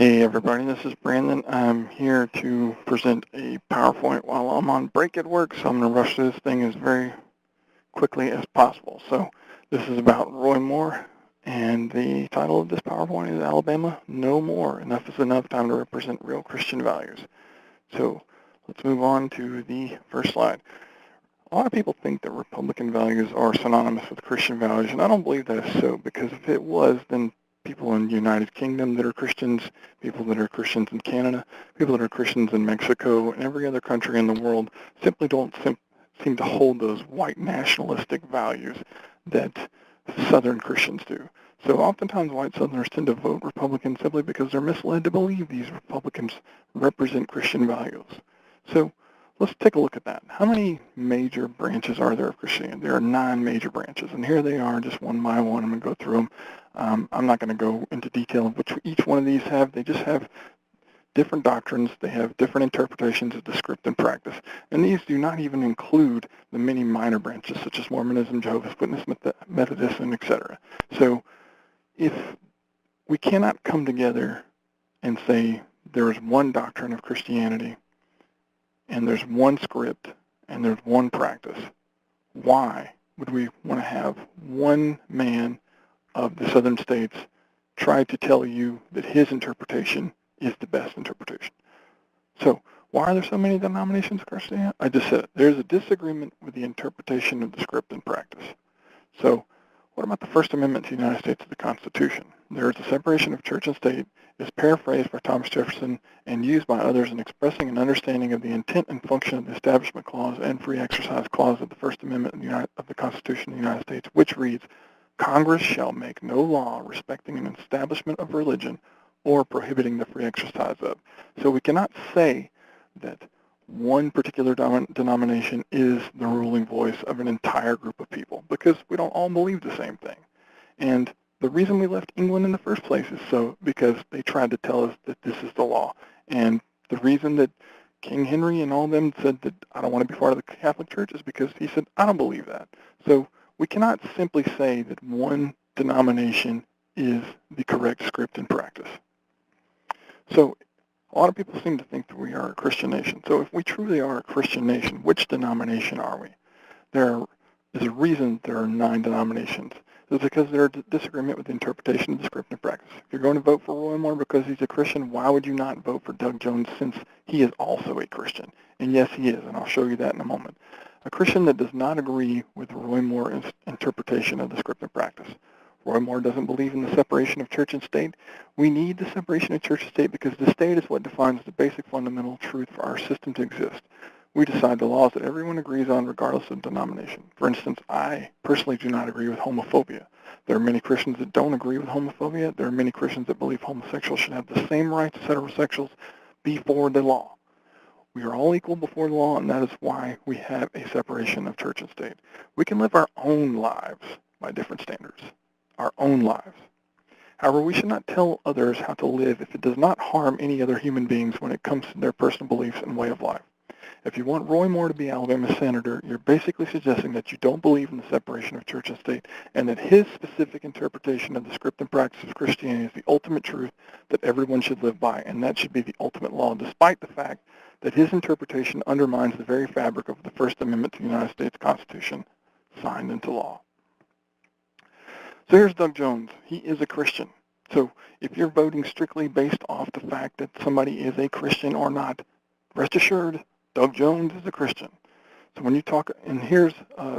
Hey everybody, this is Brandon. I'm here to present a PowerPoint while I'm on break at work, so I'm going to rush through this thing as very quickly as possible. So this is about Roy Moore, and the title of this PowerPoint is Alabama No More. Enough is enough, time to represent real Christian values. So let's move on to the first slide. A lot of people think that Republican values are synonymous with Christian values, and I don't believe that is so, because if it was, then people in the United Kingdom that are Christians, people that are Christians in Canada, people that are Christians in Mexico, and every other country in the world simply don't seem to hold those white nationalistic values that Southern Christians do. So oftentimes white Southerners tend to vote Republican simply because they're misled to believe these Republicans represent Christian values. So let's take a look at that. How many major branches are there of Christianity? There are 9 major branches, and here they are just one by one. I'm going to go through them. I'm not going to go into detail of which each one of these have. They just have different doctrines. They have different interpretations of the script and practice. And these do not even include the many minor branches, such as Mormonism, Jehovah's Witness, Methodism, etc. So if we cannot come together and say there is one doctrine of Christianity, and there's one script, and there's one practice, why would we want to have one man of the southern states try to tell you that his interpretation is the best interpretation? So why are there so many denominations of Christianity? I just said it. There's a disagreement with the interpretation of the script and practice. So what about the First Amendment to the United States of the Constitution? There is a separation of church and state, is paraphrased by Thomas Jefferson and used by others in expressing an understanding of the intent and function of the Establishment Clause and Free Exercise Clause of the First Amendment of the Constitution of the United States, which reads, Congress shall make no law respecting an establishment of religion or prohibiting the free exercise of. So we cannot say that one particular denomination is the ruling voice of an entire group of people, because we don't all believe the same thing. And the reason we left England in the first place is because they tried to tell us that this is the law. And the reason that King Henry and all of them said that I don't want to be part of the Catholic Church is because he said, I don't believe that. So we cannot simply say that one denomination is the correct script and practice. So a lot of people seem to think that we are a Christian nation. So if we truly are a Christian nation, which denomination are we? There is a reason there are 9 denominations. It's because there is disagreement with the interpretation of the script and practice. If you're going to vote for Roy Moore because he's a Christian, why would you not vote for Doug Jones since he is also a Christian? And yes, he is, and I'll show you that in a moment. A Christian that does not agree with Roy Moore's interpretation of the script and practice. Roy Moore doesn't believe in the separation of church and state. We need the separation of church and state because the state is what defines the basic fundamental truth for our system to exist. We decide the laws that everyone agrees on regardless of denomination. For instance, I personally do not agree with homophobia. There are many Christians that don't agree with homophobia. There are many Christians that believe homosexuals should have the same rights as heterosexuals before the law. We are all equal before the law, and that is why we have a separation of church and state. We can live our own lives by different standards, our own lives. However, we should not tell others how to live if it does not harm any other human beings when it comes to their personal beliefs and way of life. If you want Roy Moore to be Alabama's senator, you're basically suggesting that you don't believe in the separation of church and state and that his specific interpretation of the script and practice of Christianity is the ultimate truth that everyone should live by, and that should be the ultimate law, despite the fact that his interpretation undermines the very fabric of the First Amendment to the United States Constitution signed into law. So here's Doug Jones. He is a Christian. So if you're voting strictly based off the fact that somebody is a Christian or not, rest assured, Doug Jones is a Christian. So when you talk, and here's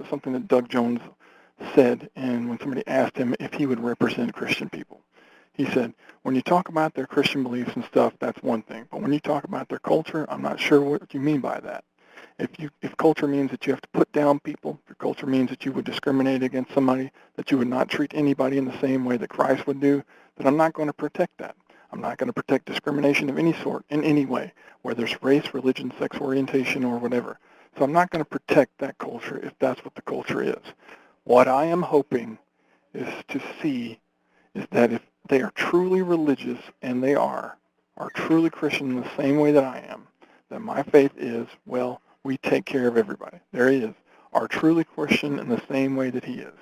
something that Doug Jones said, and when somebody asked him if he would represent Christian people, he said, when you talk about their Christian beliefs and stuff, that's one thing. But when you talk about their culture, I'm not sure what you mean by that. If culture means that you have to put down people, if your culture means that you would discriminate against somebody, that you would not treat anybody in the same way that Christ would do, then I'm not going to protect that. I'm not going to protect discrimination of any sort in any way, whether it's race, religion, sex orientation, or whatever. So I'm not going to protect that culture if that's what the culture is. What I am hoping is to see is that if they are truly religious, and they are truly Christian in the same way that I am, then my faith is, well, we take care of everybody. There he is, are truly Christian in the same way that he is.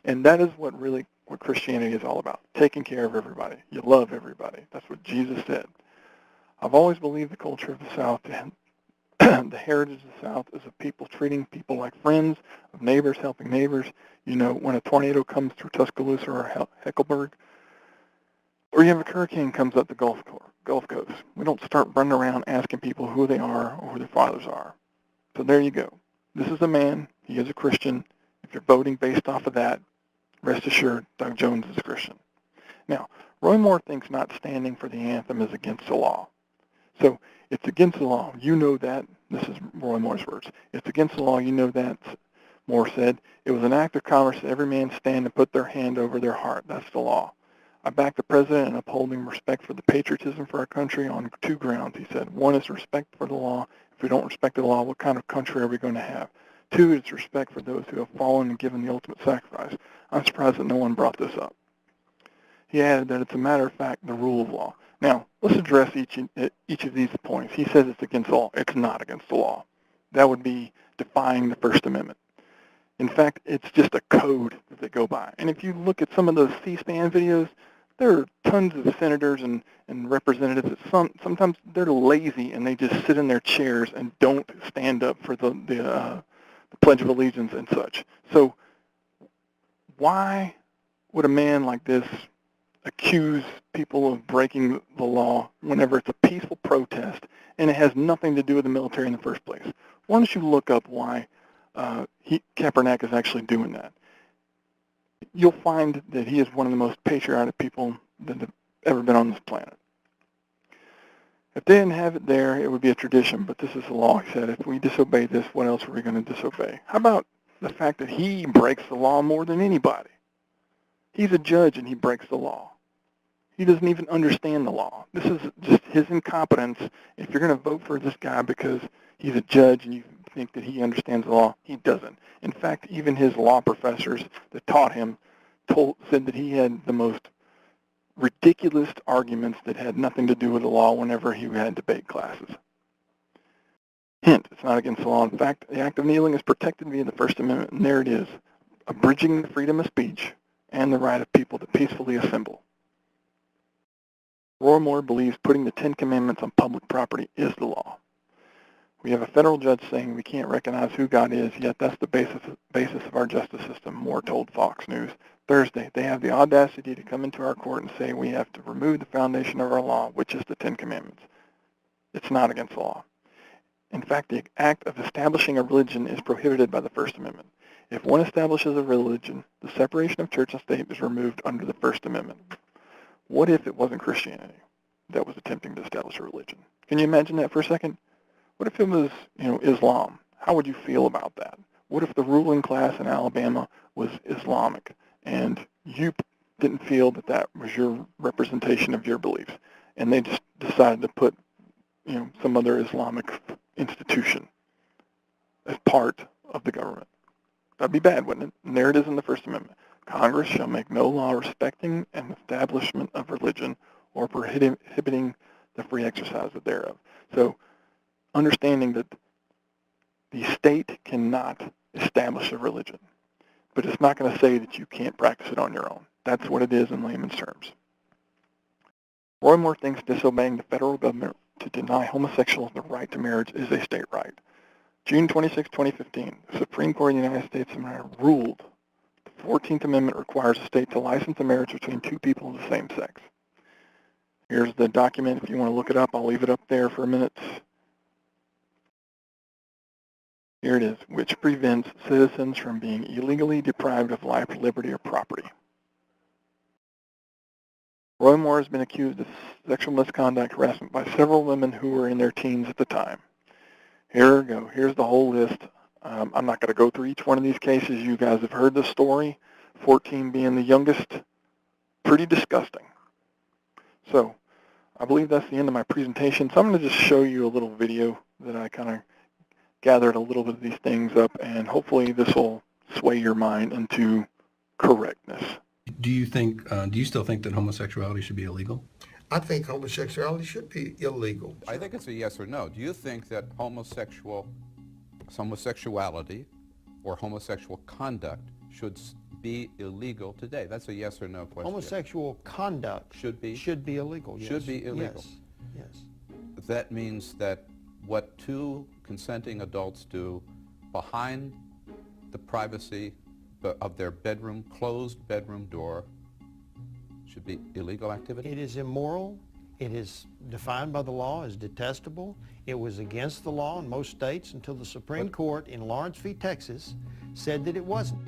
And that is what really what Christianity is all about, taking care of everybody. You love everybody. That's what Jesus said. I've always believed the culture of the South and the heritage of the South is of people treating people like friends, of neighbors helping neighbors. You know, when a tornado comes through Tuscaloosa or Heckleburg, or you have a hurricane comes up the Gulf Coast, we don't start running around asking people who they are or who their fathers are. So there you go. This is a man. He is a Christian. If you're voting based off of that, rest assured, Doug Jones is a Christian. Now, Roy Moore thinks not standing for the anthem is against the law. So it's against the law. You know that. This is Roy Moore's words. It's against the law. You know that. Moore said, it was an act of Congress that every man stand and put their hand over their heart. That's the law. I back the president in upholding respect for the patriotism for our country on two grounds, he said. One is respect for the law. If we don't respect the law, what kind of country are we going to have? Two is respect for those who have fallen and given the ultimate sacrifice. I'm surprised that no one brought this up. He added that it's a matter of fact the rule of law. Now, let's address each of these points. He says it's against the law. It's not against the law. That would be defying the First Amendment. In fact, it's just a code that they go by. And if you look at some of those C-SPAN videos, there are tons of senators and representatives that sometimes they're lazy and they just sit in their chairs and don't stand up for the Pledge of Allegiance and such. So why would a man like this accuse people of breaking the law whenever it's a peaceful protest and it has nothing to do with the military in the first place? Why don't you look up why Kaepernick is actually doing that? You'll find that he is one of the most patriotic people that have ever been on this planet. If they didn't have it there, it would be a tradition, but this is the law. He said, if we disobey this, what else are we going to disobey? How about the fact that he breaks the law more than anybody? He's a judge and he breaks the law. He doesn't even understand the law. This is just his incompetence. If you're going to vote for this guy because he's a judge and you think that he understands the law, he doesn't. In fact, even his law professors that taught him said that he had the most ridiculous arguments that had nothing to do with the law whenever he had debate classes. Hint, it's not against the law. In fact, the act of kneeling is protected via the First Amendment, and there it is, abridging the freedom of speech and the right of people to peacefully assemble. Roy Moore believes putting the Ten Commandments on public property is the law. We have a federal judge saying we can't recognize who God is, yet that's the basis of our justice system, Moore told Fox News. Thursday, they have the audacity to come into our court and say we have to remove the foundation of our law, which is the Ten Commandments. It's not against the law. In fact, the act of establishing a religion is prohibited by the First Amendment. If one establishes a religion, the separation of church and state is removed under the First Amendment. What if it wasn't Christianity that was attempting to establish a religion? Can you imagine that for a second? What if it was, Islam? How would you feel about that? What if the ruling class in Alabama was Islamic and you didn't feel that that was your representation of your beliefs and they just decided to put, some other Islamic institution as part of the government? That'd be bad, wouldn't it? And there it is in the First Amendment. Congress shall make no law respecting an establishment of religion or prohibiting the free exercise thereof. So understanding that the state cannot establish a religion, but it's not going to say that you can't practice it on your own. That's what it is in layman's terms. Roy Moore thinks disobeying the federal government to deny homosexuals the right to marriage is a state right. June 26, 2015, the Supreme Court of the United States of America ruled the 14th Amendment requires a state to license a marriage between two people of the same sex. Here's the document. If you want to look it up, I'll leave it up there for a minute. Here it is, which prevents citizens from being illegally deprived of life, liberty, or property. Roy Moore has been accused of sexual misconduct harassment by several women who were in their teens at the time. Here we go. Here's the whole list. I'm not going to go through each one of these cases. You guys have heard the story, 14 being the youngest. Pretty disgusting. So I believe that's the end of my presentation. So I'm going to just show you a little video that I kind of gathered a little bit of these things up, and hopefully this will sway your mind into correctness. Do you still think that homosexuality should be illegal? I think homosexuality should be illegal. I think it's a yes or no. Do you think that homosexuality or homosexual conduct should be illegal today? That's a yes or no question. Homosexual conduct Should be? should be illegal. Yes. Should be illegal. Yes. Yes. That means that what two consenting adults do behind the privacy of their bedroom, closed bedroom door, should be illegal activity? It is immoral. It is defined by the law as detestable. It was against the law in most states until the Supreme Court in Lawrence v. Texas said that it wasn't.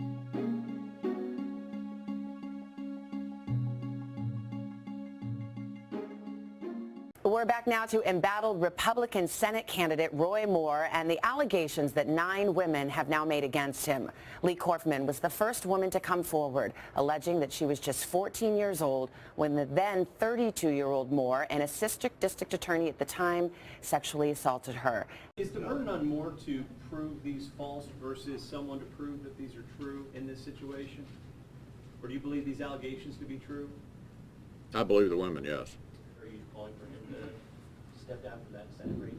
We're back now to embattled Republican Senate candidate Roy Moore and the allegations that 9 women have now made against him. Lee Korfman was the first woman to come forward, alleging that she was just 14 years old when the then 32-year-old Moore, an assistant district attorney at the time, sexually assaulted her. Is the burden on Moore to prove these false versus someone to prove that these are true in this situation? Or do you believe these allegations to be true? I believe the women, yes. Are you calling for him to step down from that Senate race?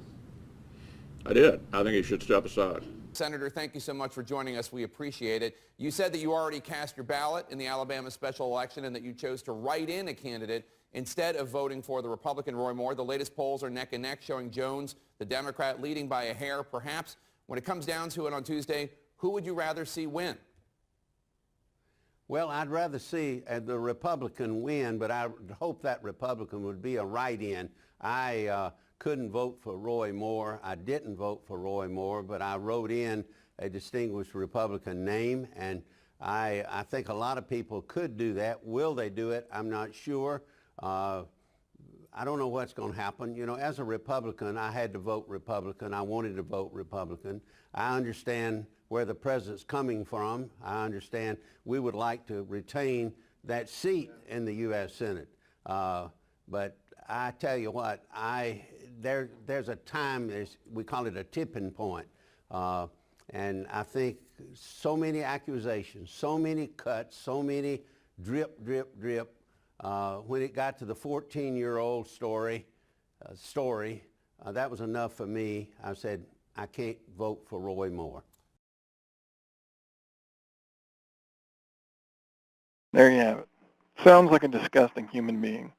I did. I think he should step aside. Senator, thank you so much for joining us. We appreciate it. You said that you already cast your ballot in the Alabama special election and that you chose to write in a candidate instead of voting for the Republican Roy Moore. The latest polls are neck and neck, showing Jones, the Democrat, leading by a hair. Perhaps when it comes down to it on Tuesday, who would you rather see win? Well, I'd rather see the Republican win, but I hope that Republican would be a write-in. I couldn't vote for Roy Moore. I didn't vote for Roy Moore, but I wrote in a distinguished Republican name, and I think a lot of people could do that. Will they do it? I'm not sure. I don't know what's going to happen. You know, as a Republican, I had to vote Republican. I wanted to vote Republican. I understand where the president's coming from. I understand we would like to retain that seat in the U.S. Senate. But I tell you what, there's a time, we call it a tipping point. And I think so many accusations, so many cuts, so many drip, drip, drip. When it got to the 14-year-old story, that was enough for me. I said, I can't vote for Roy Moore. There you have it. Sounds like a disgusting human being.